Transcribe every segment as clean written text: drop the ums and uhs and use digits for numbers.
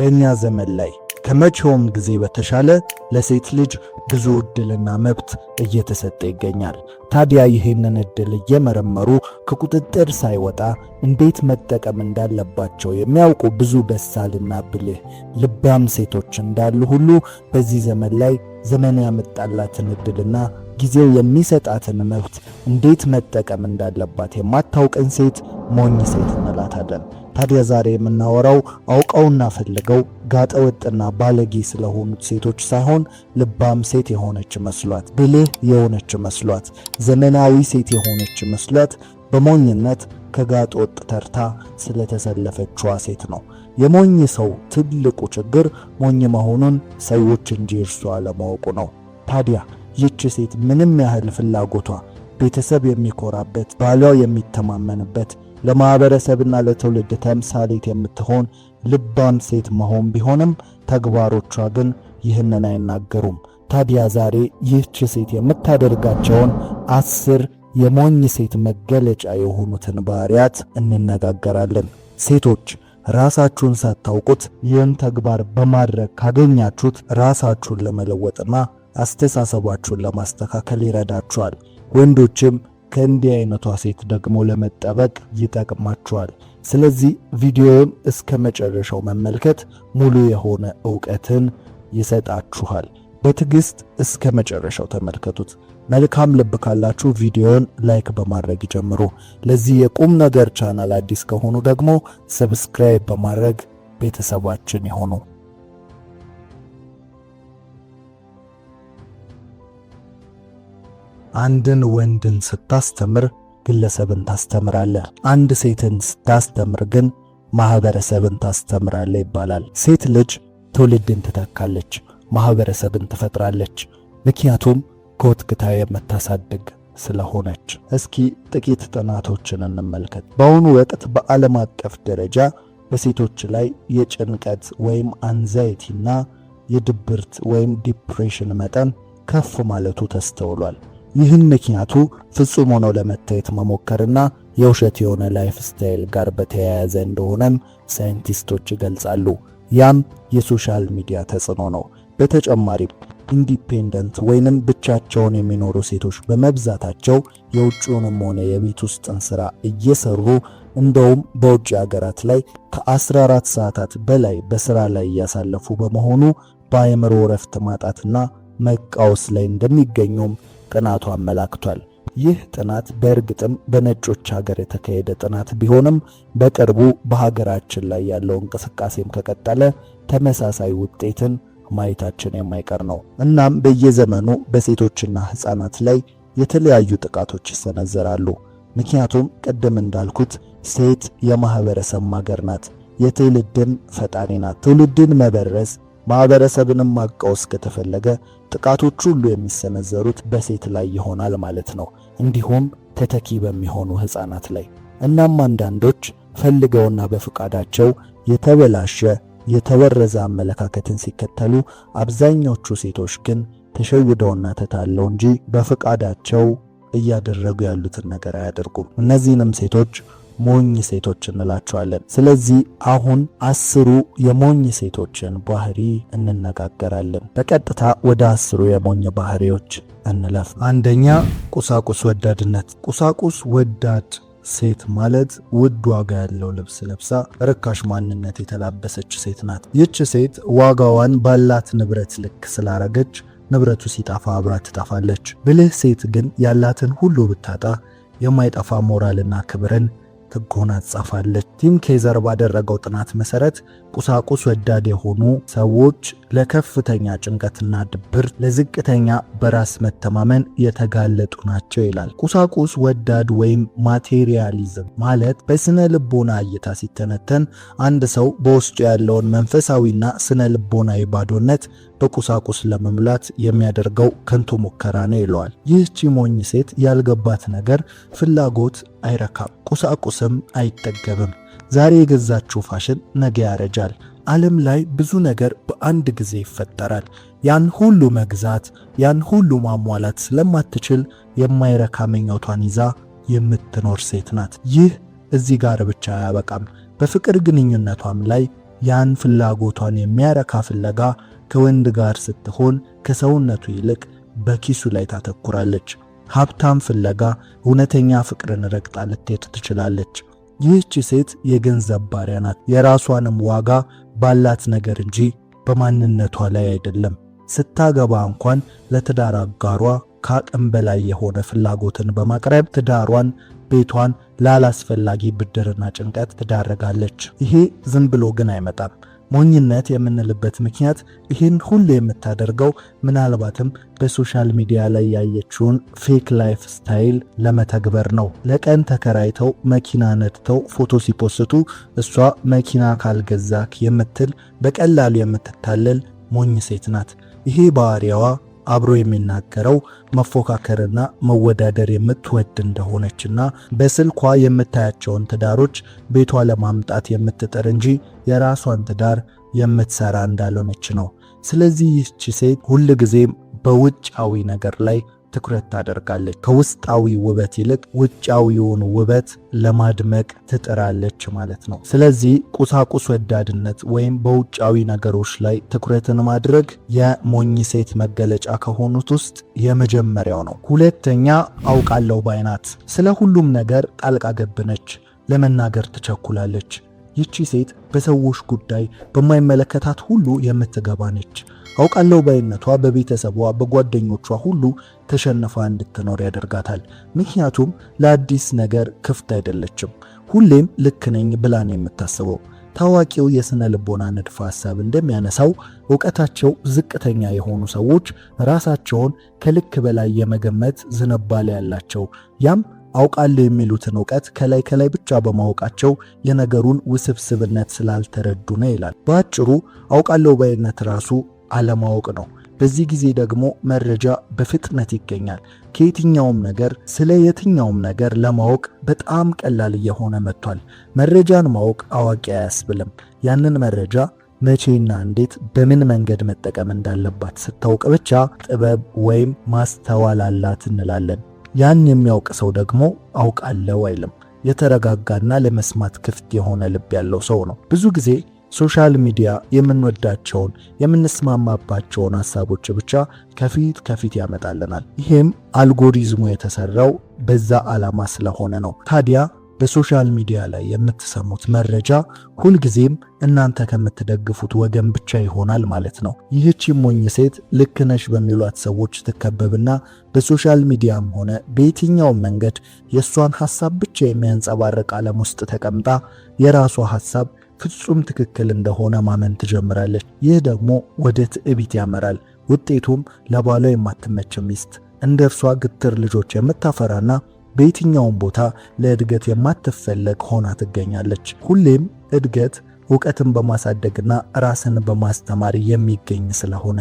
በእኛ ዘመን ላይ ከመቼውም ጊዜ በተሻለ ለሴት ልጅ ብዙ ዕድልና መብት እየተሰጠ ይገኛል። ታዲያ ይህንን ዕድል እየመረመሩ ከቁጥጥር ሳይወጣ እንዴት መጠቀም እንዳለባቸው የሚያውቁ ብዙ በሳልና ብልህ ልባም ሴቶች እንዳሉ ሁሉ በዚህ ዘመን ላይ ዘመኑ ያመጣላትን ዕድልና ጊዜው የሚሰጣትን መብት እንዴት መጠቀም እንዳለባት የማታውቅን ሴት ሞኝ ሴት እንላታለን። ታዲያ ዛሬ የምናወራው አውቀውና ፈልገው ጋጠወጥና ባለጌ ስለሆኑት ሴቶች ሳይሆን ልባም ሴት የሆነች መስሏት፣ ብልህ የሆነች መስሏት፣ ዘመናዊ ሴት የሆነች መስሏት በሞኝነት ከጋጠወጥ ተርታ ስለተሰለፈችዋ ሴት ነው። የሞኝ ሰው ትልቁ ችግር ሞኝ መሆኑን ሰዎች እንጂ እርሱ አለማወቁ ነው። ታዲያ ይህች ሴት ምንም ያህል ፍላጎቷ ቤተሰብ የሚኮራበት፣ ባሏ የሚተማመንበት፣ ለማህበረሰብና ለትውልድ ተምሳሌት የምትሆን ልባም ሴት መሆን ቢሆንም ተግባሮቿ ግን ይህንን አይናገሩም። ታዲያ ዛሬ ይህች ሴት የምታደርጋቸውን 10 የሞኝ ሴት መገለጫ የሆኑትን ባህሪያት እንነጋገራለን። ሴቶች ራሳችሁን ሳታውቁት ይህን ተግባር በማድረግ ካገኛችሁት ራሳችሁን ለመለወጥና አስተሳሰባችሁን ለማስተካከል ይረዳችኋል። ወንዶችም ከእንዲህ አይነቷ ሴት ደግሞ ለመጠበቅ ይጠቅማችኋል። ስለዚህ ቪዲዮውን እስከ መጨረሻው መመልከት ሙሉ የሆነ ዕውቀትን ይሰጣችኋል። በትዕግስት እስከ መጨረሻው ተመልከቱት። መልካም ልብ ካላችሁ ቪዲዮውን ላይክ በማድረግ ጀምሩ። ለዚህ የቁም ነገር ቻናል አዲስ ከሆኑ ደግሞ ሰብስክራይብ በማድረግ ቤተሰባችን ይሁኑ። አንድን ወንድን ስታስተምር ግለሰብን ታስተምራለህ። አንድ ሴትን ስታስተምር ግን ማህበረሰብን ታስተምራለህ ይባላል። ሴት ልጅ ትውልድን ትተካለች፣ ማህበረሰብን ትፈጥራለች። ምክንያቱም ኮትክታ የምታሳድግ ስለሆነች። እስኪ ጥቂት ጥናቶችን እንመልከት። በአሁኑ ወቅት በዓለም አቀፍ ደረጃ በሴቶች ላይ የጭንቀት ወይም አንዛይቲና የድብርት ወይም ዲፕሬሽን መጠን ከፍ ማለቱ ተስተውሏል። ይህን ምክንያቱ ፍጹም ሆኖ ለመታየት መሞከርና የውሸት የሆነ ላይፍ ስታይል ጋር በተያያዘ እንደሆነም ሳይንቲስቶች ይገልጻሉ። ያም የሶሻል ሚዲያ ተጽዕኖ ነው። በተጨማሪም ኢንዲፔንደንት ወይንም ብቻቸውን የሚኖሩ ሴቶች በመብዛታቸው የውጭውንም ሆነ የቤት ውስጥን ስራ እየሰሩ እንደውም በውጭ ሀገራት ላይ ከ14 ሰዓታት በላይ በስራ ላይ እያሳለፉ በመሆኑ በአእምሮ እረፍት ማጣትና መቃወስ ላይ እንደሚገኙም ጥናቱ አመላክቷል። ይህ ጥናት በእርግጥም በነጮች ሀገር የተካሄደ ጥናት ቢሆንም በቅርቡ በሀገራችን ላይ ያለው እንቅስቃሴም ከቀጠለ ተመሳሳይ ውጤትን ማየታችን የማይቀር ነው። እናም በየዘመኑ በሴቶችና ሕፃናት ላይ የተለያዩ ጥቃቶች ይሰነዘራሉ። ምክንያቱም ቅድም እንዳልኩት ሴት የማህበረሰብ ማገር ናት፣ የትውልድን ፈጣሪ ናት። ትውልድን መበረዝ ማህበረሰብንም ማቃወስ ከተፈለገ ጥቃቶች ሁሉ የሚሰነዘሩት በሴት ላይ ይሆናል ማለት ነው፣ እንዲሁም ተተኪ በሚሆኑ ሕፃናት ላይ። እናም አንዳንዶች ፈልገውና በፍቃዳቸው የተበላሸ የተወረዘ አመለካከትን ሲከተሉ፣ አብዛኞቹ ሴቶች ግን ተሸውደውና ተታለው እንጂ በፍቃዳቸው እያደረጉ ያሉትን ነገር አያደርጉም። እነዚህንም ሴቶች ሞኝ ሴቶች እንላቸዋለን። ስለዚህ አሁን 10 የሞኝ ሴቶችን ባህሪ እንነጋገራለን። በቀጥታ ወደ 10 የሞኝ ባህሪዎች እንለፍ። አንደኛ፣ ቁሳቁስ ወዳድነት። ቁሳቁስ ወዳድ ሴት ማለት ውድ ዋጋ ያለው ልብስ ለብሳ ርካሽ ማንነት የተላበሰች ሴት ናት። ይህች ሴት ዋጋዋን ባላት ንብረት ልክ ስላረገች ንብረቱ ሲጣፋ አብራ ትጣፋለች። ብልህ ሴት ግን ያላትን ሁሉ ብታጣ የማይጠፋ ሞራልና ክብርን ትጎናጸፋለች። ቲም ኬዘር ባደረገው ጥናት መሰረት ቁሳቁስ ወዳድ የሆኑ ሰዎች ለከፍተኛ ጭንቀትና ድብርት፣ ለዝቅተኛ በራስ መተማመን የተጋለጡ ናቸው ይላል። ቁሳቁስ ወዳድ ወይም ማቴሪያሊዝም ማለት በስነ ልቦና እይታ ሲተነተን አንድ ሰው በውስጡ ያለውን መንፈሳዊና ስነ ልቦናዊ ባዶነት በቁሳቁስ ለመሙላት የሚያደርገው ከንቱ ሙከራ ነው ይለዋል። ይህቺ ሞኝ ሴት ያልገባት ነገር ፍላጎት አይረካም፣ ቁሳቁስም አይጠገብም። ዛሬ የገዛችው ፋሽን ነገ ያረጃል። ዓለም ላይ ብዙ ነገር በአንድ ጊዜ ይፈጠራል። ያን ሁሉ መግዛት፣ ያን ሁሉ ማሟላት ስለማትችል የማይረካ ምኞቷን ይዛ የምትኖር ሴት ናት። ይህ እዚህ ጋር ብቻ አያበቃም። በፍቅር ግንኙነቷም ላይ ያን ፍላጎቷን የሚያረካ ፍለጋ ከወንድ ጋር ስትሆን ከሰውነቱ ይልቅ በኪሱ ላይ ታተኩራለች። ሀብታም ፍለጋ እውነተኛ ፍቅርን ረግጣ ልትሄድ ትችላለች። ይህች ሴት የገንዘብ ባሪያ ናት። የራሷንም ዋጋ ባላት ነገር እንጂ በማንነቷ ላይ አይደለም። ስታገባ እንኳን ለትዳር አጋሯ ከአቅም በላይ የሆነ ፍላጎትን በማቅረብ ትዳሯን፣ ቤቷን ላላስፈላጊ ብድርና ጭንቀት ትዳረጋለች። ይሄ ዝም ብሎ ግን አይመጣም። ሞኝነት የምንልበት ምክንያት ይህን ሁሉ የምታደርገው ምናልባትም በሶሻል ሚዲያ ላይ ያየችውን ፌክ ላይፍ ስታይል ለመተግበር ነው። ለቀን ተከራይተው መኪና ነድተው ፎቶ ሲፖስቱ እሷ መኪና ካልገዛክ የምትል በቀላሉ የምትታለል ሞኝ ሴት ናት። ይሄ ባህሪያዋ አብሮ የሚናገረው መፎካከርና መወዳደር የምትወድ እንደሆነችና በስልኳ የምታያቸውን ትዳሮች ቤቷ ለማምጣት የምትጥር እንጂ የራሷን ትዳር የምትሰራ እንዳልሆነች ነው። ስለዚህ ይህች ሴት ሁልጊዜም በውጫዊ ነገር ላይ ትኩረት ታደርጋለች። ከውስጣዊ ውበት ይልቅ ውጫዊውን ውበት ለማድመቅ ትጥራለች ማለት ነው። ስለዚህ ቁሳቁስ ወዳድነት ወይም በውጫዊ ነገሮች ላይ ትኩረትን ማድረግ የሞኝ ሴት መገለጫ ከሆኑት ውስጥ የመጀመሪያው ነው። ሁለተኛ አውቃለሁ ባይ ናት። ስለ ሁሉም ነገር ጣልቃ ገብ ነች። ለመናገር ትቸኩላለች። ይቺ ሴት በሰዎች ጉዳይ በማይመለከታት ሁሉ የምትገባ ነች። አውቃለሁ ባይነቷ በቤተሰቧ በጓደኞቿ ሁሉ ተሸንፋ እንድትኖር ያደርጋታል። ምክንያቱም ለአዲስ ነገር ክፍት አይደለችም። ሁሌም ልክ ነኝ ብላ ነው የምታስበው። ታዋቂው የስነ ልቦና ንድፈ ሐሳብ እንደሚያነሳው ዕውቀታቸው ዝቅተኛ የሆኑ ሰዎች ራሳቸውን ከልክ በላይ የመገመት ዝንባሌ ያላቸው፣ ያም አውቃለሁ የሚሉትን ዕውቀት ከላይ ብቻ በማወቃቸው የነገሩን ውስብስብነት ስላልተረዱ ነው ይላል። በአጭሩ አውቃለሁ ባይነት ራሱ አለማወቅ ነው። በዚህ ጊዜ ደግሞ መረጃ በፍጥነት ይገኛል። ከየትኛውም ነገር ስለ የትኛውም ነገር ለማወቅ በጣም ቀላል እየሆነ መጥቷል። መረጃን ማወቅ አዋቂ አያስብልም። ያንን መረጃ መቼና እንዴት በምን መንገድ መጠቀም እንዳለባት ስታውቅ ብቻ ጥበብ ወይም ማስተዋል አላት እንላለን። ያን የሚያውቅ ሰው ደግሞ አውቃለሁ አይልም። የተረጋጋና ለመስማት ክፍት የሆነ ልብ ያለው ሰው ነው። ብዙ ጊዜ ሶሻል ሚዲያ የምንወዳቸውን የምንስማማባቸውን ሐሳቦች ብቻ ከፊት ያመጣልናል። ይሄም አልጎሪዝሙ የተሰራው በዛ ዓላማ ስለሆነ ነው። ታዲያ በሶሻል ሚዲያ ላይ የምትሰሙት መረጃ ሁልጊዜም እናንተ ከምትደግፉት ወገን ብቻ ይሆናል ማለት ነው። ይህች ሞኝ ሴት ልክ ነሽ በሚሏት ሰዎች ትከበብና በሶሻል ሚዲያም ሆነ በየትኛውም መንገድ የእሷን ሐሳብ ብቻ የሚያንጸባርቅ ዓለም ውስጥ ተቀምጣ የራሷ ሐሳብ ፍጹም ትክክል እንደሆነ ማመን ትጀምራለች። ይህ ደግሞ ወደ ትዕቢት ያመራል። ውጤቱም ለባሏ የማትመች ሚስት፣ እንደ እርሷ ግትር ልጆች የምታፈራና በየትኛውም ቦታ ለእድገት የማትፈለግ ሆና ትገኛለች። ሁሌም እድገት ዕውቀትን በማሳደግና ራስን በማስተማር የሚገኝ ስለሆነ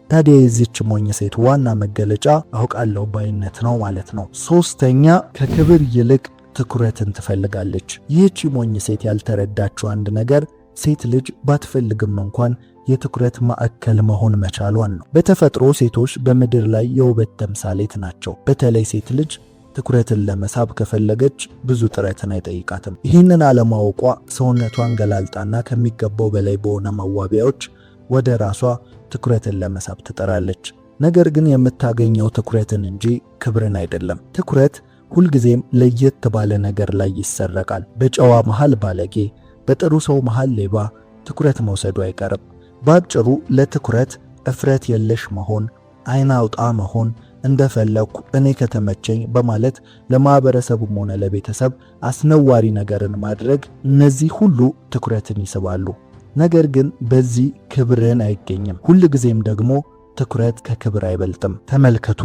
ታዲያ የዚች ሞኝ ሴት ዋና መገለጫ አውቃለሁ ባይነት ነው ማለት ነው። ሶስተኛ ከክብር ይልቅ ትኩረትን ትፈልጋለች። ይህች ሞኝ ሴት ያልተረዳችው አንድ ነገር ሴት ልጅ ባትፈልግም እንኳን የትኩረት ማዕከል መሆን መቻሏን ነው። በተፈጥሮ ሴቶች በምድር ላይ የውበት ተምሳሌት ናቸው። በተለይ ሴት ልጅ ትኩረትን ለመሳብ ከፈለገች ብዙ ጥረትን አይጠይቃትም። ይህንን አለማወቋ ሰውነቷን ገላልጣና ከሚገባው በላይ በሆነ መዋቢያዎች ወደ ራሷ ትኩረትን ለመሳብ ትጠራለች። ነገር ግን የምታገኘው ትኩረትን እንጂ ክብርን አይደለም። ትኩረት ሁልጊዜም ለየት ባለ ነገር ላይ ይሰረቃል። በጨዋ መሃል ባለጌ፣ በጥሩ ሰው መሃል ሌባ ትኩረት መውሰዱ አይቀርም። ባጭሩ ለትኩረት እፍረት የለሽ መሆን፣ አይን አውጣ መሆን፣ እንደፈለኩ እኔ ከተመቸኝ በማለት ለማህበረሰቡም ሆነ ለቤተሰብ አስነዋሪ ነገርን ማድረግ፣ እነዚህ ሁሉ ትኩረትን ይስባሉ። ነገር ግን በዚህ ክብርን አይገኝም። ሁልጊዜም ደግሞ ትኩረት ከክብር አይበልጥም። ተመልከቱ፣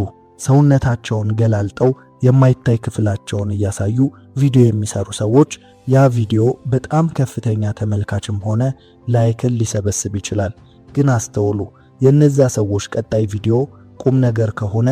ሰውነታቸውን ገላልጠው የማይታይ ክፍላቸውን እያሳዩ ቪዲዮ የሚሰሩ ሰዎች ያ ቪዲዮ በጣም ከፍተኛ ተመልካችም ሆነ ላይክን ሊሰበስብ ይችላል። ግን አስተውሉ፣ የነዛ ሰዎች ቀጣይ ቪዲዮ ቁም ነገር ከሆነ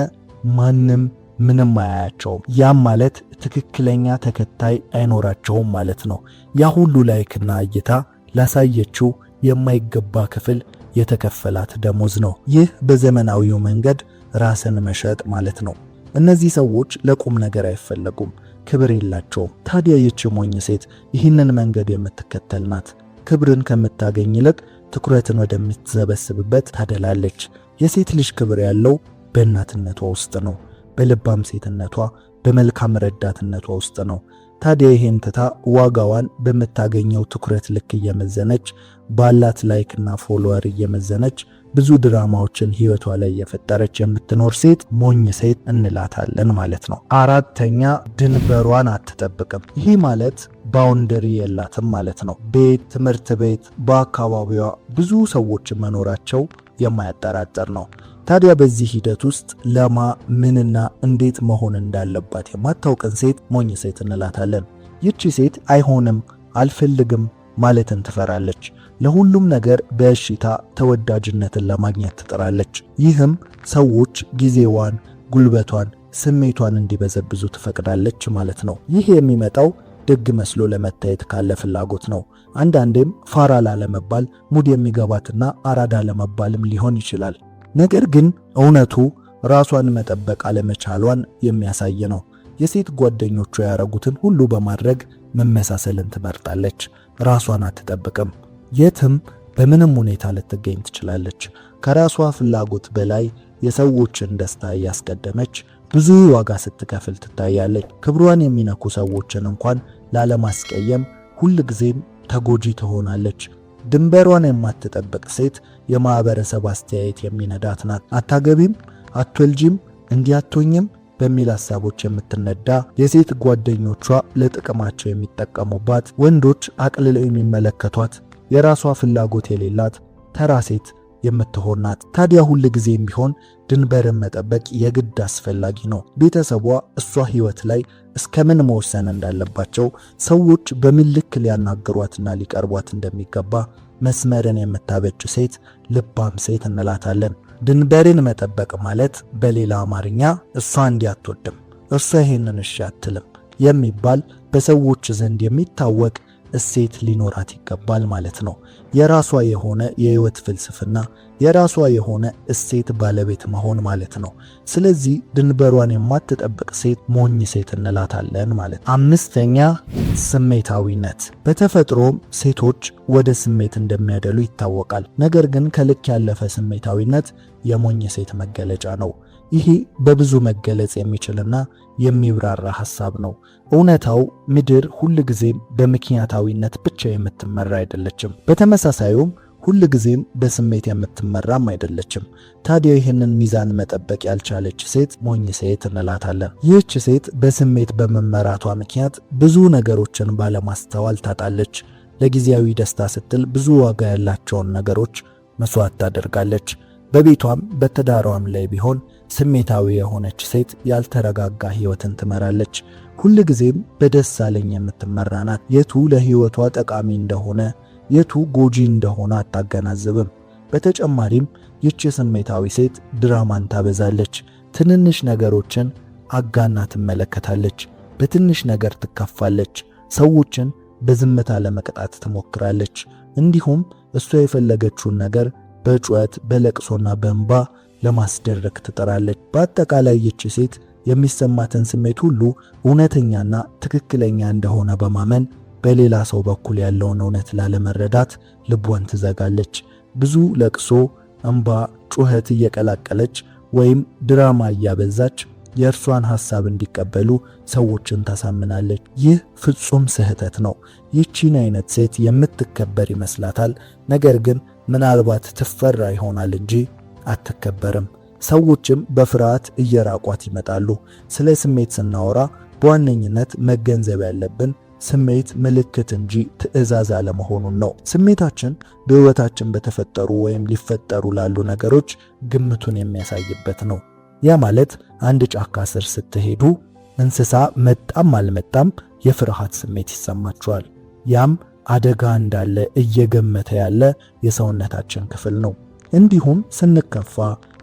ማንም ምንም አያያቸውም። ያም ማለት ትክክለኛ ተከታይ አይኖራቸውም ማለት ነው። ያ ሁሉ ላይክና እይታ ላሳየችው የማይገባ ክፍል የተከፈላት ደሞዝ ነው። ይህ በዘመናዊው መንገድ ራስን መሸጥ ማለት ነው። እነዚህ ሰዎች ለቁም ነገር አይፈለጉም፣ ክብር የላቸውም። ታዲያ ይህች ሞኝ ሴት ይህንን መንገድ የምትከተል ናት። ክብርን ከምታገኝ ይልቅ ትኩረትን ወደምትሰበስብበት ታደላለች። የሴት ልጅ ክብር ያለው በእናትነቷ ውስጥ ነው፣ በልባም ሴትነቷ፣ በመልካም ረዳትነቷ ውስጥ ነው። ታዲያ ይሄን ትታ ዋጋዋን በምታገኘው ትኩረት ልክ እየመዘነች ባላት ላይክና ፎሎወር እየመዘነች ብዙ ድራማዎችን ህይወቷ ላይ የፈጠረች የምትኖር ሴት ሞኝ ሴት እንላታለን ማለት ነው። አራተኛ ድንበሯን አትጠብቅም። ይህ ማለት ባውንደሪ የላትም ማለት ነው። ቤት፣ ትምህርት ቤት፣ በአካባቢዋ ብዙ ሰዎች መኖራቸው የማያጠራጥር ነው። ታዲያ በዚህ ሂደት ውስጥ ለማ ምንና እንዴት መሆን እንዳለባት የማታውቅን ሴት ሞኝ ሴት እንላታለን። ይቺ ሴት አይሆንም፣ አልፈልግም ማለትን ትፈራለች። ለሁሉም ነገር በእሽታ ተወዳጅነትን ለማግኘት ትጥራለች። ይህም ሰዎች ጊዜዋን፣ ጉልበቷን፣ ስሜቷን እንዲበዘብዙ ትፈቅዳለች ማለት ነው። ይህ የሚመጣው ደግ መስሎ ለመታየት ካለ ፍላጎት ነው። አንዳንዴም ፋራ ላለመባል ሙድ የሚገባትና አራዳ ለመባልም ሊሆን ይችላል። ነገር ግን እውነቱ ራሷን መጠበቅ አለመቻሏን የሚያሳይ ነው። የሴት ጓደኞቿ ያረጉትን ሁሉ በማድረግ መመሳሰልን ትመርጣለች። ራሷን አትጠብቅም። የትም በምንም ሁኔታ ልትገኝ ትችላለች። ከራሷ ፍላጎት በላይ የሰዎችን ደስታ እያስቀደመች ብዙ ዋጋ ስትከፍል ትታያለች። ክብሯን የሚነኩ ሰዎችን እንኳን ላለማስቀየም ሁልጊዜም ተጎጂ ትሆናለች። ድንበሯን የማትጠብቅ ሴት የማህበረሰብ አስተያየት የሚነዳት ናት። አታገቢም፣ አትወልጂም፣ እንዲያቶኝም በሚል ሐሳቦች የምትነዳ የሴት ጓደኞቿ ለጥቅማቸው የሚጠቀሙባት፣ ወንዶች አቅልለው የሚመለከቷት፣ የራሷ ፍላጎት የሌላት ተራ ሴት የምትሆን ናት። ታዲያ ሁል ጊዜም ቢሆን ድንበርን መጠበቅ የግድ አስፈላጊ ነው። ቤተሰቧ እሷ ህይወት ላይ እስከምን መወሰን እንዳለባቸው፣ ሰዎች በምን ልክ ሊያናግሯትና ሊቀርቧት እንደሚገባ መስመርን የምታበጅ ሴት ልባም ሴት እንላታለን። ድንበርን መጠበቅ ማለት በሌላ አማርኛ እሷ እንዲህ አትወድም፣ እሷ ይሄንን እሺ አትልም የሚባል በሰዎች ዘንድ የሚታወቅ እሴት ሊኖራት ይገባል ማለት ነው። የራሷ የሆነ የህይወት ፍልስፍና፣ የራሷ የሆነ እሴት ባለቤት መሆን ማለት ነው። ስለዚህ ድንበሯን የማትጠብቅ ሴት ሞኝ ሴት እንላታለን ማለት። አምስተኛ ስሜታዊነት። በተፈጥሮም ሴቶች ወደ ስሜት እንደሚያደሉ ይታወቃል። ነገር ግን ከልክ ያለፈ ስሜታዊነት የሞኝ ሴት መገለጫ ነው። ይሄ በብዙ መገለጽ የሚችልና የሚብራራ ሐሳብ ነው። እውነታው ምድር ሁልጊዜም በምክንያታዊነት ብቻ የምትመራ አይደለችም። በተመሳሳዩም ሁልጊዜም በስሜት የምትመራም አይደለችም። ታዲያ ይህንን ሚዛን መጠበቅ ያልቻለች ሴት ሞኝ ሴት እንላታለን። ይህች ሴት በስሜት በመመራቷ ምክንያት ብዙ ነገሮችን ባለማስተዋል ታጣለች። ለጊዜያዊ ደስታ ስትል ብዙ ዋጋ ያላቸውን ነገሮች መስዋዕት ታደርጋለች። በቤቷም በትዳሯም ላይ ቢሆን ስሜታዊ የሆነች ሴት ያልተረጋጋ ህይወትን ትመራለች። ሁልጊዜም በደስ አለኝ የምትመራ ናት። የቱ ለህይወቷ ጠቃሚ እንደሆነ የቱ ጎጂ እንደሆነ አታገናዝብም። በተጨማሪም ይህች ስሜታዊ ሴት ድራማን ታበዛለች። ትንንሽ ነገሮችን አጋና ትመለከታለች። በትንሽ ነገር ትከፋለች። ሰዎችን በዝምታ ለመቅጣት ትሞክራለች። እንዲሁም እሷ የፈለገችውን ነገር በጩኸት በለቅሶና በእንባ ለማስደረግ ትጥራለች። በአጠቃላይ ይህች ሴት የሚሰማትን ስሜት ሁሉ እውነተኛና ትክክለኛ እንደሆነ በማመን በሌላ ሰው በኩል ያለውን እውነት ላለመረዳት ልቧን ትዘጋለች። ብዙ ለቅሶ፣ እንባ፣ ጩኸት እየቀላቀለች ወይም ድራማ እያበዛች የእርሷን ሐሳብ እንዲቀበሉ ሰዎችን ታሳምናለች። ይህ ፍጹም ስህተት ነው። ይህቺን አይነት ሴት የምትከበር ይመስላታል። ነገር ግን ምናልባት ትፈራ ይሆናል እንጂ አትከበርም። ሰዎችም በፍርሃት እየራቋት ይመጣሉ። ስለ ስሜት ስናወራ በዋነኝነት መገንዘብ ያለብን ስሜት ምልክት እንጂ ትዕዛዝ አለመሆኑን ነው። ስሜታችን በሕይወታችን በተፈጠሩ ወይም ሊፈጠሩ ላሉ ነገሮች ግምቱን የሚያሳይበት ነው። ያ ማለት አንድ ጫካ ስር ስትሄዱ እንስሳ መጣም አልመጣም የፍርሃት ስሜት ይሰማችኋል። ያም አደጋ እንዳለ እየገመተ ያለ የሰውነታችን ክፍል ነው። እንዲሁም ስንከፋ፣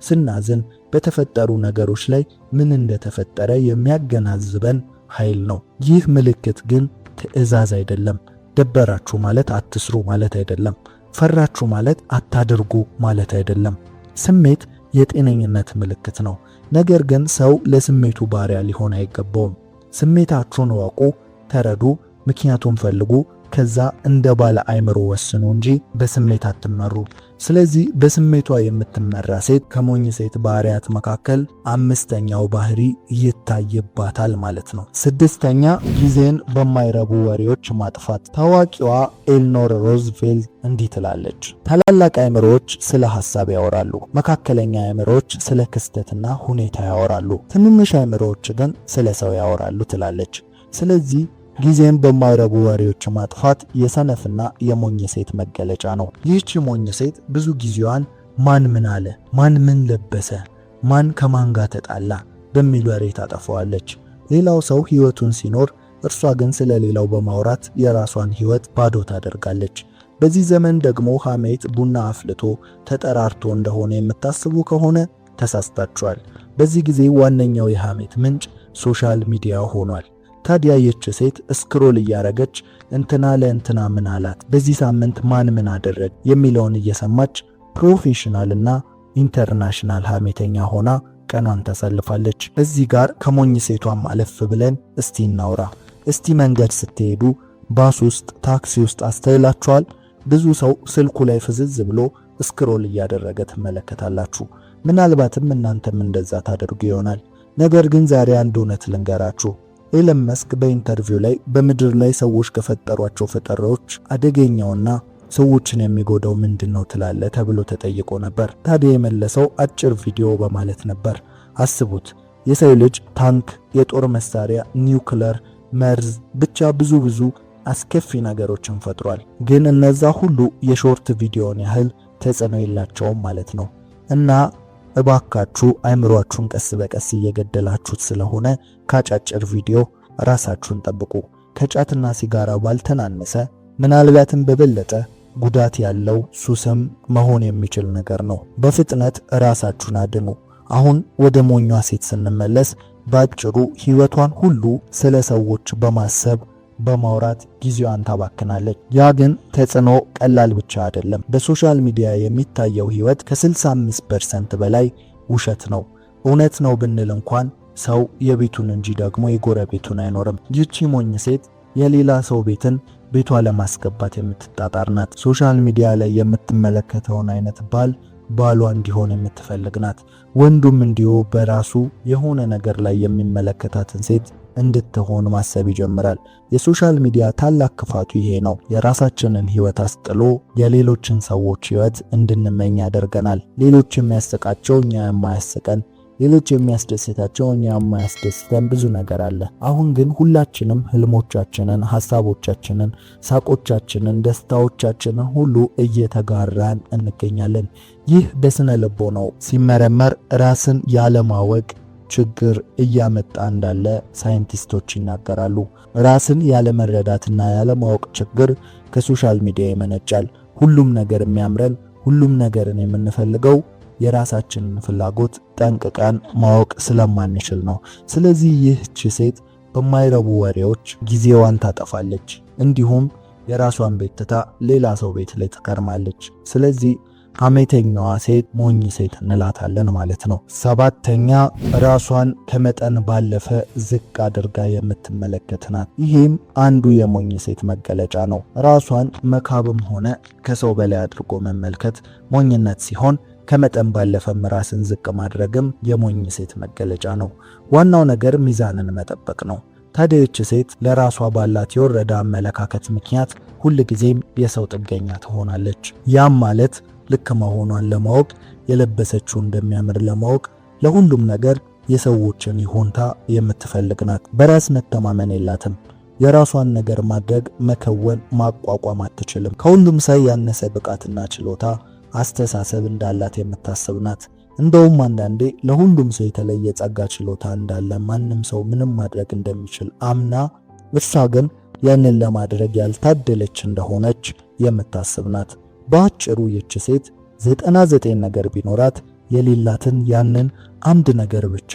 ስናዝን በተፈጠሩ ነገሮች ላይ ምን እንደተፈጠረ የሚያገናዝበን ኃይል ነው። ይህ ምልክት ግን ትዕዛዝ አይደለም። ደበራችሁ ማለት አትስሩ ማለት አይደለም። ፈራችሁ ማለት አታድርጉ ማለት አይደለም። ስሜት የጤነኝነት ምልክት ነው። ነገር ግን ሰው ለስሜቱ ባሪያ ሊሆን አይገባውም። ስሜታችሁን ወቁ፣ ተረዱ፣ ምክንያቱን ፈልጉ፣ ከዛ እንደ ባለ አእምሮ ወስኑ እንጂ በስሜት አትመሩ። ስለዚህ በስሜቷ የምትመራ ሴት ከሞኝ ሴት ባህሪያት መካከል አምስተኛው ባህሪ ይታይባታል ማለት ነው። ስድስተኛ ጊዜን በማይረቡ ወሬዎች ማጥፋት። ታዋቂዋ ኤልኖር ሮዝቬልት እንዲህ ትላለች፣ ታላላቅ አእምሮዎች ስለ ሐሳብ ያወራሉ፣ መካከለኛ አእምሮዎች ስለ ክስተትና ሁኔታ ያወራሉ፣ ትንንሽ አእምሮዎች ግን ስለ ሰው ያወራሉ ትላለች። ስለዚህ ጊዜን በማይረቡ ወሬዎች ማጥፋት የሰነፍና የሞኝ ሴት መገለጫ ነው። ይህች ሞኝ ሴት ብዙ ጊዜዋን ማን ምን አለ፣ ማን ምን ለበሰ፣ ማን ከማን ጋር ተጣላ በሚል ወሬ ታጠፋዋለች። ሌላው ሰው ሕይወቱን ሲኖር፣ እርሷ ግን ስለ ሌላው በማውራት የራሷን ሕይወት ባዶ ታደርጋለች። በዚህ ዘመን ደግሞ ሐሜት ቡና አፍልቶ ተጠራርቶ እንደሆነ የምታስቡ ከሆነ ተሳስታችኋል። በዚህ ጊዜ ዋነኛው የሐሜት ምንጭ ሶሻል ሚዲያ ሆኗል። ታዲያ ይህች ሴት ስክሮል እያረገች እንትና ለእንትና ምን አላት፣ በዚህ ሳምንት ማን ምን አደረገ የሚለውን እየሰማች ፕሮፌሽናልና ኢንተርናሽናል ሐሜተኛ ሆና ቀኗን ታሳልፋለች። እዚህ ጋር ከሞኝ ሴቷም አለፍ ብለን እስቲ እናውራ። እስቲ መንገድ ስትሄዱ ባስ ውስጥ፣ ታክሲ ውስጥ አስተውላችኋል? ብዙ ሰው ስልኩ ላይ ፍዝዝ ብሎ ስክሮል እያደረገ ትመለከታላችሁ። ምናልባትም እናንተም እንደዛ ታደርጉ ይሆናል። ነገር ግን ዛሬ አንድ እውነት ልንገራችሁ። ኤለን መስክ በኢንተርቪው ላይ በምድር ላይ ሰዎች ከፈጠሯቸው ፈጠራዎች አደገኛውና ሰዎችን የሚጎዳው ምንድነው ትላለህ ተብሎ ተጠይቆ ነበር። ታዲያ የመለሰው አጭር ቪዲዮ በማለት ነበር። አስቡት፣ የሰው ልጅ ታንክ፣ የጦር መሳሪያ፣ ኒውክለር፣ መርዝ፣ ብቻ ብዙ አስከፊ ነገሮችን ፈጥሯል። ግን እነዛ ሁሉ የሾርት ቪዲዮን ያህል ተጽዕኖ የላቸውም ማለት ነው። እና እባካችሁ አይምሯችሁን ቀስ በቀስ እየገደላችሁት ስለሆነ ከአጫጭር ቪዲዮ ራሳችሁን ጠብቁ። ከጫትና ሲጋራ ባልተናነሰ ምናልባትም በበለጠ ጉዳት ያለው ሱስም መሆን የሚችል ነገር ነው። በፍጥነት ራሳችሁን አድኑ። አሁን ወደ ሞኟ ሴት ስንመለስ ባጭሩ ሕይወቷን ሁሉ ስለ ሰዎች በማሰብ በማውራት ጊዜዋን ታባክናለች። ያ ግን ተጽዕኖ ቀላል ብቻ አይደለም። በሶሻል ሚዲያ የሚታየው ሕይወት ከ65% በላይ ውሸት ነው። እውነት ነው ብንል እንኳን ሰው የቤቱን እንጂ ደግሞ የጎረቤቱን አይኖርም። ይህቺ ሞኝ ሴት የሌላ ሰው ቤትን ቤቷ ለማስገባት የምትጣጣር ናት። ሶሻል ሚዲያ ላይ የምትመለከተውን አይነት ባሏ እንዲሆን የምትፈልግ ናት። ወንዱም እንዲሁ በራሱ የሆነ ነገር ላይ የሚመለከታትን ሴት እንድትሆን ማሰብ ይጀምራል። የሶሻል ሚዲያ ታላቅ ክፋቱ ይሄ ነው። የራሳችንን ሕይወት አስጥሎ የሌሎችን ሰዎች ሕይወት እንድንመኝ ያደርገናል። ሌሎች የሚያስቃቸው እኛ የማያስቀን፣ ሌሎች የሚያስደስታቸው እኛ የማያስደስተን ብዙ ነገር አለ። አሁን ግን ሁላችንም ህልሞቻችንን፣ ሐሳቦቻችንን፣ ሳቆቻችንን፣ ደስታዎቻችንን ሁሉ እየተጋራን እንገኛለን። ይህ በስነ ልቦናው ሲመረመር ራስን ያለማወቅ ችግር እያመጣ እንዳለ ሳይንቲስቶች ይናገራሉ። ራስን ያለመረዳትና ያለማወቅ ችግር ከሶሻል ሚዲያ ይመነጫል። ሁሉም ነገር የሚያምረን፣ ሁሉም ነገርን የምንፈልገው የራሳችንን ፍላጎት ጠንቅቀን ማወቅ ስለማንችል ነው። ስለዚህ ይህች ሴት በማይረቡ ወሬዎች ጊዜዋን ታጠፋለች፣ እንዲሁም የራሷን ቤት ትታ ሌላ ሰው ቤት ላይ ትከርማለች። ስለዚህ ሐሜተኛዋ ሴት ሞኝ ሴት እንላታለን ማለት ነው። ሰባተኛ ራሷን ከመጠን ባለፈ ዝቅ አድርጋ የምትመለከት ናት። ይህም አንዱ የሞኝ ሴት መገለጫ ነው። ራሷን መካብም ሆነ ከሰው በላይ አድርጎ መመልከት ሞኝነት ሲሆን ከመጠን ባለፈም ራስን ዝቅ ማድረግም የሞኝ ሴት መገለጫ ነው። ዋናው ነገር ሚዛንን መጠበቅ ነው። ታዲያ ይህች ሴት ለራሷ ባላት የወረደ አመለካከት ምክንያት ሁልጊዜም የሰው ጥገኛ ትሆናለች። ያም ማለት ልክ መሆኗን ለማወቅ፣ የለበሰችው እንደሚያምር ለማወቅ፣ ለሁሉም ነገር የሰዎችን ይሁንታ የምትፈልግ ናት። በራስ መተማመን የላትም። የራሷን ነገር ማድረግ፣ መከወን፣ ማቋቋም አትችልም። ከሁሉም ሰው ያነሰ ብቃትና ችሎታ፣ አስተሳሰብ እንዳላት የምታስብ ናት። እንደውም አንዳንዴ ለሁሉም ሰው የተለየ ጸጋ ችሎታ እንዳለ፣ ማንም ሰው ምንም ማድረግ እንደሚችል አምና እርሷ ግን ያንን ለማድረግ ያልታደለች እንደሆነች የምታስብ ናት። በአጭሩ ይህች ሴት 99 ነገር ቢኖራት የሌላትን ያንን አንድ ነገር ብቻ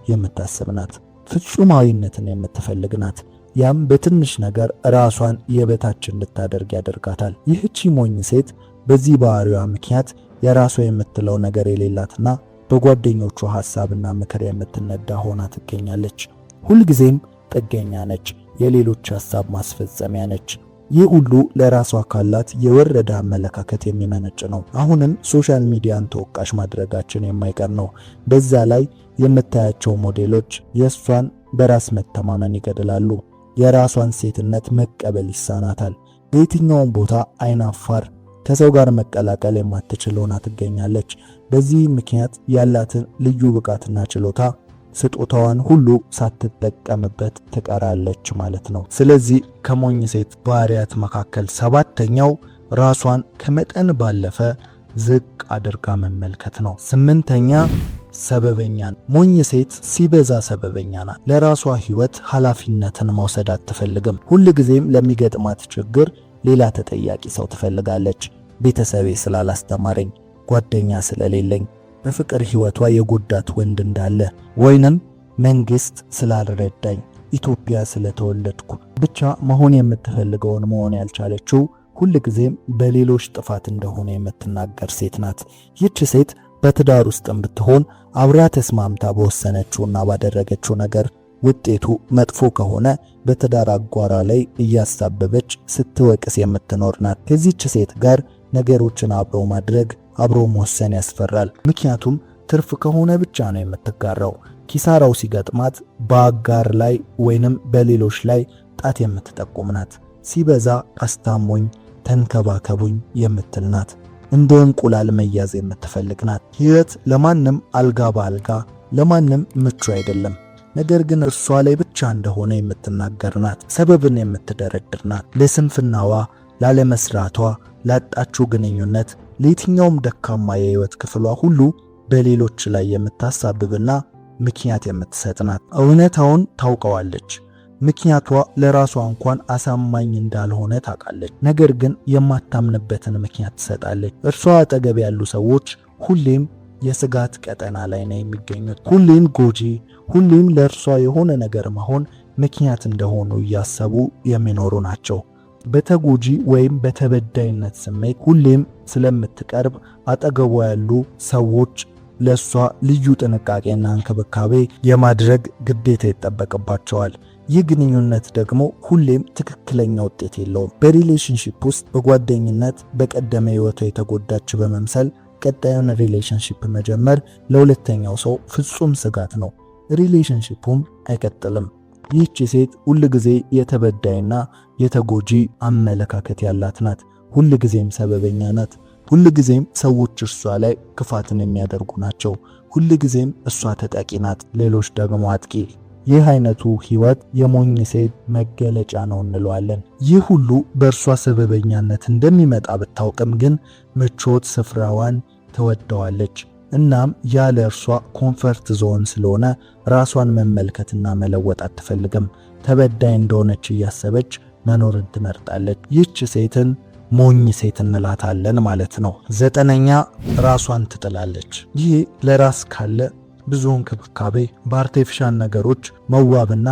የምታስብ ናት። ፍጹማዊነትን የምትፈልግ ናት። ያም በትንሽ ነገር ራሷን የበታች እንድታደርግ ያደርጋታል። ይህቺ ሞኝ ሴት በዚህ ባህሪዋ ምክንያት የራሷ የምትለው ነገር የሌላትና በጓደኞቿ ሐሳብና ምክር የምትነዳ ሆና ትገኛለች። ሁልጊዜም ጥገኛ ነች። የሌሎች ሐሳብ ማስፈጸሚያ ነች። ይህ ሁሉ ለራሷ ካላት የወረደ አመለካከት የሚመነጭ ነው። አሁንም ሶሻል ሚዲያን ተወቃሽ ማድረጋችን የማይቀር ነው። በዛ ላይ የምታያቸው ሞዴሎች የእሷን በራስ መተማመን ይገድላሉ። የራሷን ሴትነት መቀበል ይሳናታል። በየትኛውም ቦታ አይናፋር፣ ከሰው ጋር መቀላቀል የማትችል ሆና ትገኛለች። በዚህ ምክንያት ያላትን ልዩ ብቃትና ችሎታ ስጦታዋን ሁሉ ሳትጠቀምበት ትቀራለች ማለት ነው። ስለዚህ ከሞኝ ሴት ባህሪያት መካከል ሰባተኛው ራሷን ከመጠን ባለፈ ዝቅ አድርጋ መመልከት ነው። ስምንተኛ ሰበበኛ። ሞኝ ሴት ሲበዛ ሰበበኛ ናት። ለራሷ ሕይወት ኃላፊነትን መውሰድ አትፈልግም። ሁልጊዜም ለሚገጥማት ችግር ሌላ ተጠያቂ ሰው ትፈልጋለች። ቤተሰቤ ስላላስተማረኝ፣ ጓደኛ ስለሌለኝ፣ በፍቅር ሕይወቷ የጎዳት ወንድ እንዳለ፣ ወይንም መንግስት ስላልረዳኝ፣ ኢትዮጵያ ስለተወለድኩ፣ ብቻ መሆን የምትፈልገውን መሆን ያልቻለችው ሁልጊዜም በሌሎች ጥፋት እንደሆነ የምትናገር ሴት ናት። ይህች ሴት በትዳር ውስጥም ብትሆን አብራ ተስማምታ በወሰነችውና ባደረገችው ነገር ውጤቱ መጥፎ ከሆነ በትዳር አጓራ ላይ እያሳበበች ስትወቅስ የምትኖር ናት። ከዚህች ሴት ጋር ነገሮችን አብሮ ማድረግ አብሮ መወሰን ያስፈራል። ምክንያቱም ትርፍ ከሆነ ብቻ ነው የምትጋራው። ኪሳራው ሲገጥማት በአጋር ላይ ወይንም በሌሎች ላይ ጣት የምትጠቁም ናት። ሲበዛ አስታሞኝ ተንከባከቡኝ የምትል ናት። እንደ እንቁላል መያዝ የምትፈልግ ናት። ሕይወት ለማንም አልጋ በአልጋ ለማንም ምቹ አይደለም። ነገር ግን እርሷ ላይ ብቻ እንደሆነ የምትናገር ናት። ሰበብን የምትደረድር ናት። ለስንፍናዋ፣ ላለመስራቷ፣ ላጣችው ግንኙነት፣ ለየትኛውም ደካማ የሕይወት ክፍሏ ሁሉ በሌሎች ላይ የምታሳብብና ምክንያት የምትሰጥ ናት። እውነታውን ታውቀዋለች። ምክንያቷ ለራሷ እንኳን አሳማኝ እንዳልሆነ ታውቃለች። ነገር ግን የማታምንበትን ምክንያት ትሰጣለች። እርሷ አጠገብ ያሉ ሰዎች ሁሌም የስጋት ቀጠና ላይ ነው የሚገኙት። ሁሌም ጎጂ፣ ሁሌም ለእርሷ የሆነ ነገር መሆን ምክንያት እንደሆኑ እያሰቡ የሚኖሩ ናቸው። በተጎጂ ወይም በተበዳይነት ስሜት ሁሌም ስለምትቀርብ አጠገቧ ያሉ ሰዎች ለሷ ልዩ ጥንቃቄና እንክብካቤ የማድረግ ግዴታ ይጠበቅባቸዋል። ይህ ግንኙነት ደግሞ ሁሌም ትክክለኛ ውጤት የለውም። በሪሌሽንሺፕ ውስጥ በጓደኝነት በቀደመ ሕይወቷ የተጎዳች በመምሰል ቀጣዩን ሪሌሽንሺፕ መጀመር ለሁለተኛው ሰው ፍጹም ስጋት ነው። ሪሌሽንሺፑም አይቀጥልም። ይህች ሴት ሁልጊዜ የተበዳይና የተጎጂ አመለካከት ያላት ናት። ሁልጊዜም ሰበበኛ ናት። ሁልጊዜም ሰዎች እርሷ ላይ ክፋትን የሚያደርጉ ናቸው። ሁልጊዜም እሷ ተጠቂ ናት፣ ሌሎች ደግሞ አጥቂ። ይህ አይነቱ ሕይወት የሞኝ ሴት መገለጫ ነው እንለዋለን። ይህ ሁሉ በእርሷ ሰበበኛነት እንደሚመጣ ብታውቅም ግን ምቾት ስፍራዋን ትወደዋለች። እናም ያለ እርሷ ኮንፈርት ዞን ስለሆነ ራሷን መመልከትና መለወጥ አትፈልግም። ተበዳይ እንደሆነች እያሰበች መኖርን ትመርጣለች። ይህች ሴትን ሞኝ ሴት እንላታለን ማለት ነው። ዘጠነኛ ራሷን ትጥላለች። ይህ ለራስ ካለ ብዙ እንክብካቤ በአርቲፊሻል ነገሮች መዋብና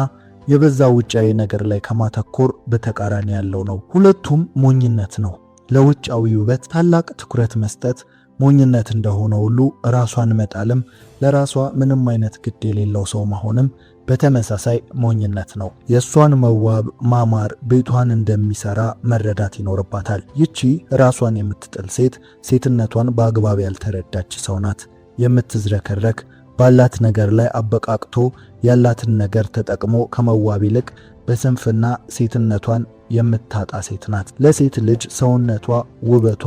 የበዛ ውጫዊ ነገር ላይ ከማተኮር በተቃራኒ ያለው ነው። ሁለቱም ሞኝነት ነው። ለውጫዊ ውበት ታላቅ ትኩረት መስጠት ሞኝነት እንደሆነ ሁሉ ራሷን መጣልም፣ ለራሷ ምንም አይነት ግድ የሌለው ሰው መሆንም በተመሳሳይ ሞኝነት ነው። የእሷን መዋብ ማማር ቤቷን እንደሚሰራ መረዳት ይኖርባታል። ይቺ ራሷን የምትጥል ሴት ሴትነቷን በአግባብ ያልተረዳች ሰው ናት። የምትዝረከረክ ባላት ነገር ላይ አበቃቅቶ ያላትን ነገር ተጠቅሞ ከመዋብ ይልቅ በስንፍና ሴትነቷን የምታጣ ሴት ናት። ለሴት ልጅ ሰውነቷ፣ ውበቷ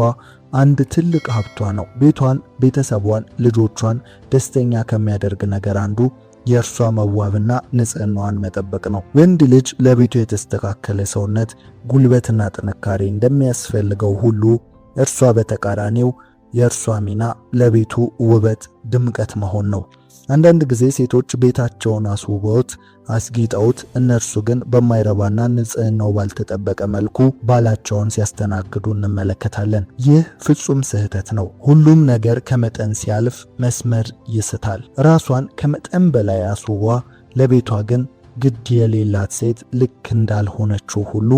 አንድ ትልቅ ሀብቷ ነው። ቤቷን፣ ቤተሰቧን፣ ልጆቿን ደስተኛ ከሚያደርግ ነገር አንዱ የእርሷ መዋብና ንጽህናዋን መጠበቅ ነው። ወንድ ልጅ ለቤቱ የተስተካከለ ሰውነት፣ ጉልበትና ጥንካሬ እንደሚያስፈልገው ሁሉ እርሷ በተቃራኒው የእርሷ ሚና ለቤቱ ውበት፣ ድምቀት መሆን ነው። አንዳንድ ጊዜ ሴቶች ቤታቸውን አስውበውት አስጊጠውት እነርሱ ግን በማይረባና ንጽህናው ባልተጠበቀ መልኩ ባላቸውን ሲያስተናግዱ እንመለከታለን። ይህ ፍጹም ስህተት ነው። ሁሉም ነገር ከመጠን ሲያልፍ መስመር ይስታል። ራሷን ከመጠን በላይ አስውቧ ለቤቷ ግን ግድ የሌላት ሴት ልክ እንዳልሆነችው ሁሉ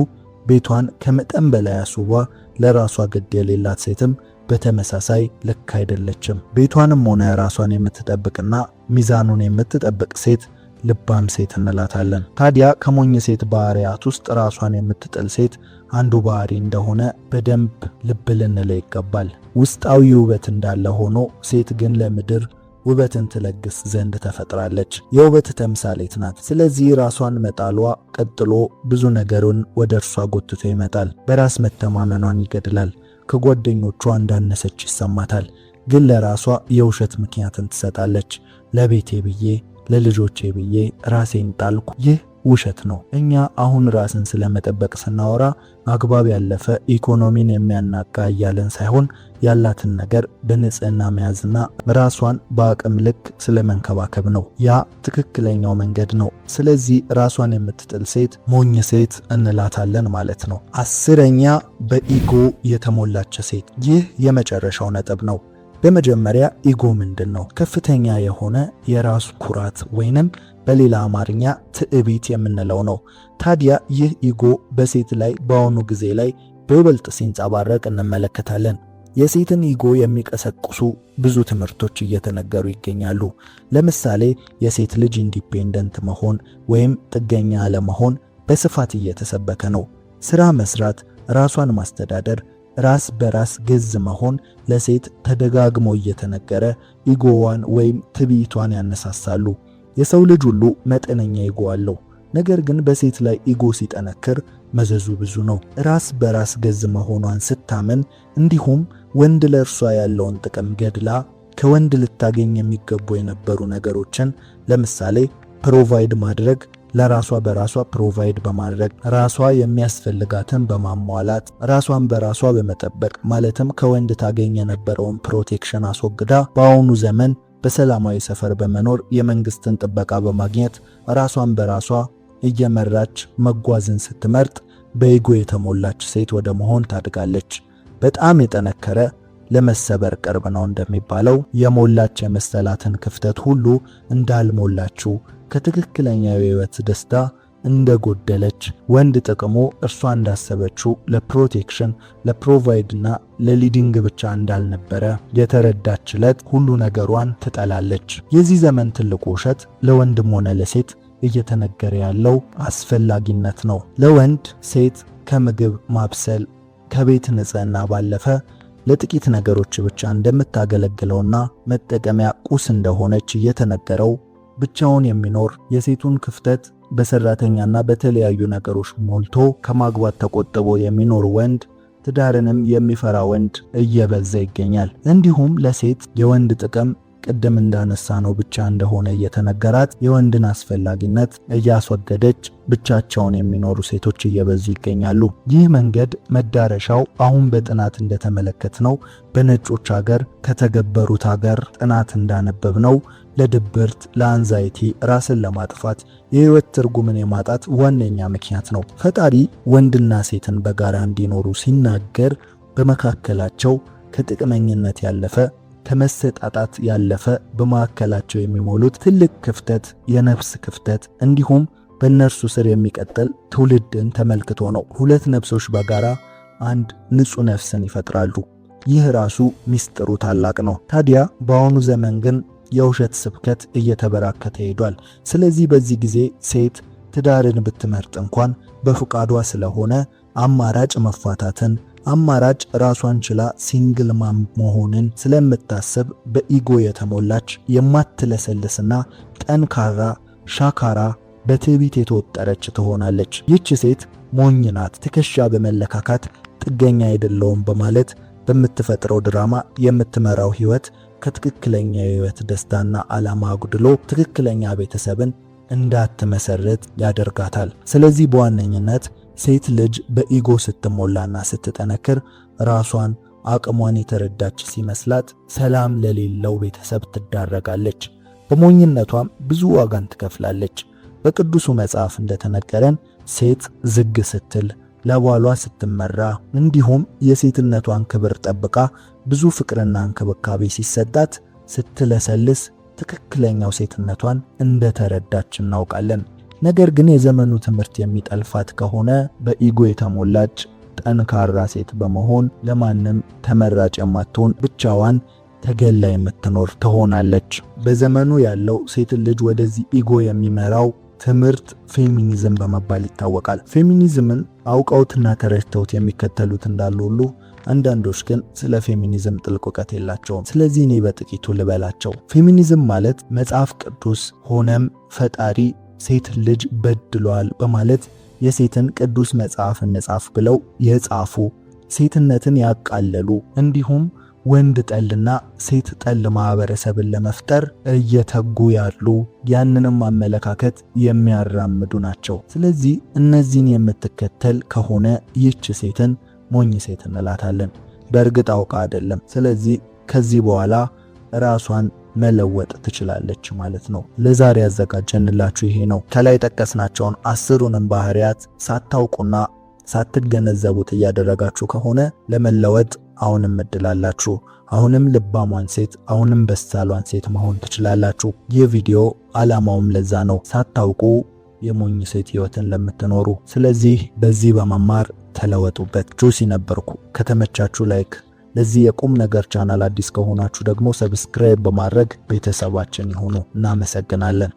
ቤቷን ከመጠን በላይ አስውቧ ለራሷ ግድ የሌላት ሴትም በተመሳሳይ ልክ አይደለችም። ቤቷንም ሆነ ራሷን የምትጠብቅና ሚዛኑን የምትጠብቅ ሴት ልባም ሴት እንላታለን። ታዲያ ከሞኝ ሴት ባህሪያት ውስጥ ራሷን የምትጥል ሴት አንዱ ባህሪ እንደሆነ በደንብ ልብ ልንለው ይገባል። ውስጣዊ ውበት እንዳለ ሆኖ ሴት ግን ለምድር ውበትን ትለግስ ዘንድ ተፈጥራለች። የውበት ተምሳሌት ናት። ስለዚህ ራሷን መጣሏ ቀጥሎ ብዙ ነገሩን ወደ እርሷ ጎትቶ ይመጣል። በራስ መተማመኗን ይገድላል። ከጓደኞቿ እንዳነሰች ይሰማታል። ግን ለራሷ የውሸት ምክንያትን ትሰጣለች። ለቤቴ ብዬ ለልጆቼ ብዬ ራሴን ጣልኩ። ይህ ውሸት ነው። እኛ አሁን ራስን ስለመጠበቅ ስናወራ አግባብ ያለፈ ኢኮኖሚን የሚያናጋ እያለን ሳይሆን ያላትን ነገር በንጽህና መያዝና ራሷን በአቅም ልክ ስለመንከባከብ ነው። ያ ትክክለኛው መንገድ ነው። ስለዚህ ራሷን የምትጥል ሴት ሞኝ ሴት እንላታለን ማለት ነው። 10ኛ በኢጎ የተሞላች ሴት። ይህ የመጨረሻው ነጥብ ነው። በመጀመሪያ ኢጎ ምንድን ነው? ከፍተኛ የሆነ የራስ ኩራት ወይንም በሌላ አማርኛ ትዕቢት የምንለው ነው። ታዲያ ይህ ኢጎ በሴት ላይ በአሁኑ ጊዜ ላይ በይበልጥ ሲንጸባረቅ እንመለከታለን። የሴትን ኢጎ የሚቀሰቅሱ ብዙ ትምህርቶች እየተነገሩ ይገኛሉ። ለምሳሌ የሴት ልጅ ኢንዲፔንደንት መሆን ወይም ጥገኛ አለመሆን በስፋት እየተሰበከ ነው። ስራ መስራት፣ ራሷን ማስተዳደር፣ ራስ በራስ ገዝ መሆን ለሴት ተደጋግሞ እየተነገረ ኢጎዋን ወይም ትዕቢቷን ያነሳሳሉ። የሰው ልጅ ሁሉ መጠነኛ ኢጎ አለው። ነገር ግን በሴት ላይ ኢጎ ሲጠነክር መዘዙ ብዙ ነው። ራስ በራስ ገዝ መሆኗን ስታመን እንዲሁም ወንድ ለእርሷ ያለውን ጥቅም ገድላ ከወንድ ልታገኝ የሚገቡ የነበሩ ነገሮችን ለምሳሌ ፕሮቫይድ ማድረግ፣ ለራሷ በራሷ ፕሮቫይድ በማድረግ ራሷ የሚያስፈልጋትን በማሟላት ራሷን በራሷ በመጠበቅ ማለትም ከወንድ ታገኝ የነበረውን ፕሮቴክሽን አስወግዳ በአሁኑ ዘመን በሰላማዊ ሰፈር በመኖር የመንግስትን ጥበቃ በማግኘት ራሷን በራሷ እየመራች መጓዝን ስትመርጥ በኢጎ የተሞላች ሴት ወደ መሆን ታድጋለች። በጣም የጠነከረ ለመሰበር ቅርብ ነው እንደሚባለው የሞላች የመሰላትን ክፍተት ሁሉ እንዳልሞላችው ከትክክለኛው የህይወት ደስታ እንደጎደለች ወንድ ጥቅሙ እርሷ እንዳሰበችው ለፕሮቴክሽን ለፕሮቫይድና ለሊዲንግ ብቻ እንዳልነበረ የተረዳችለት ሁሉ ነገሯን ትጠላለች። የዚህ ዘመን ትልቁ ውሸት ለወንድም ሆነ ለሴት እየተነገረ ያለው አስፈላጊነት ነው። ለወንድ ሴት ከምግብ ማብሰል ከቤት ንጽህና ባለፈ ለጥቂት ነገሮች ብቻ እንደምታገለግለውና መጠቀሚያ ቁስ እንደሆነች እየተነገረው ብቻውን የሚኖር የሴቱን ክፍተት በሰራተኛና በተለያዩ ነገሮች ሞልቶ ከማግባት ተቆጥቦ የሚኖር ወንድ ትዳርንም የሚፈራ ወንድ እየበዛ ይገኛል። እንዲሁም ለሴት የወንድ ጥቅም ቅድም እንዳነሳ ነው ብቻ እንደሆነ እየተነገራት የወንድን አስፈላጊነት እያስወገደች ብቻቸውን የሚኖሩ ሴቶች እየበዙ ይገኛሉ። ይህ መንገድ መዳረሻው አሁን በጥናት እንደተመለከትነው በነጮች ሀገር ከተገበሩት ሀገር ጥናት እንዳነበብነው ለድብርት፣ ለአንዛይቲ፣ ራስን ለማጥፋት፣ የህይወት ትርጉምን የማጣት ዋነኛ ምክንያት ነው። ፈጣሪ ወንድና ሴትን በጋራ እንዲኖሩ ሲናገር በመካከላቸው ከጥቅመኝነት ያለፈ ከመሰጣጣት ያለፈ በመካከላቸው የሚሞሉት ትልቅ ክፍተት፣ የነፍስ ክፍተት እንዲሁም በእነርሱ ስር የሚቀጥል ትውልድን ተመልክቶ ነው። ሁለት ነፍሶች በጋራ አንድ ንጹህ ነፍስን ይፈጥራሉ። ይህ ራሱ ሚስጥሩ ታላቅ ነው። ታዲያ በአሁኑ ዘመን ግን የውሸት ስብከት እየተበራከተ ሄዷል። ስለዚህ በዚህ ጊዜ ሴት ትዳርን ብትመርጥ እንኳን በፍቃዷ ስለሆነ አማራጭ መፋታትን አማራጭ ራሷን ችላ ሲንግል ማም መሆንን ስለምታስብ በኢጎ የተሞላች የማትለሰልስና ጠንካራ ሻካራ በትዕቢት የተወጠረች ትሆናለች። ይህች ሴት ሞኝ ናት። ትከሻ በመለካካት ጥገኛ አይደለውም በማለት በምትፈጥረው ድራማ የምትመራው ህይወት ከትክክለኛ የህይወት ደስታና ዓላማ አጉድሎ ትክክለኛ ቤተሰብን እንዳትመሰርት ያደርጋታል። ስለዚህ በዋነኝነት ሴት ልጅ በኢጎ ስትሞላና ስትጠነክር ራሷን አቅሟን የተረዳች ሲመስላት ሰላም ለሌለው ቤተሰብ ትዳረጋለች። በሞኝነቷም ብዙ ዋጋን ትከፍላለች። በቅዱሱ መጽሐፍ እንደተነገረን ሴት ዝግ ስትል ለባሏ ስትመራ እንዲሁም የሴትነቷን ክብር ጠብቃ ብዙ ፍቅርና እንክብካቤ ሲሰጣት ስትለሰልስ ትክክለኛው ሴትነቷን እንደተረዳች እናውቃለን። ነገር ግን የዘመኑ ትምህርት የሚጠልፋት ከሆነ በኢጎ የተሞላች ጠንካራ ሴት በመሆን ለማንም ተመራጭ የማትሆን ብቻዋን ተገላ የምትኖር ትሆናለች። በዘመኑ ያለው ሴት ልጅ ወደዚህ ኢጎ የሚመራው ትምህርት ፌሚኒዝም በመባል ይታወቃል። ፌሚኒዝምን አውቀውትና ተረድተውት የሚከተሉት እንዳሉ ሁሉ አንዳንዶች ግን ስለ ፌሚኒዝም ጥልቅ እውቀት የላቸውም። ስለዚህ እኔ በጥቂቱ ልበላቸው። ፌሚኒዝም ማለት መጽሐፍ ቅዱስ ሆነም ፈጣሪ ሴት ልጅ በድሏል በማለት የሴትን ቅዱስ መጽሐፍ እንጻፍ ብለው የጻፉ ሴትነትን ያቃለሉ እንዲሁም ወንድ ጠልና ሴት ጠል ማህበረሰብን ለመፍጠር እየተጉ ያሉ ያንንም አመለካከት የሚያራምዱ ናቸው። ስለዚህ እነዚህን የምትከተል ከሆነ ይህች ሴትን ሞኝ ሴት እንላታለን። በእርግጥ አውቃ አይደለም። ስለዚህ ከዚህ በኋላ ራሷን መለወጥ ትችላለች ማለት ነው። ለዛሬ ያዘጋጀንላችሁ ይሄ ነው። ከላይ ጠቀስናቸውን 10ሩንም ባህሪያት ሳታውቁና ሳትገነዘቡት እያደረጋችሁ ከሆነ ለመለወጥ አሁንም እድላላችሁ። አሁንም ልባሟን ሴት፣ አሁንም በሳሏን ሴት መሆን ትችላላችሁ። ይህ ቪዲዮ ዓላማውም ለዛ ነው፣ ሳታውቁ የሞኝ ሴት ህይወትን ለምትኖሩ። ስለዚህ በዚህ በመማር ተለወጡበት። ጆሲ ነበርኩ። ከተመቻችሁ ላይክ፣ ለዚህ የቁም ነገር ቻናል አዲስ ከሆናችሁ ደግሞ ሰብስክራይብ በማድረግ ቤተሰባችን ይሁኑ። እናመሰግናለን።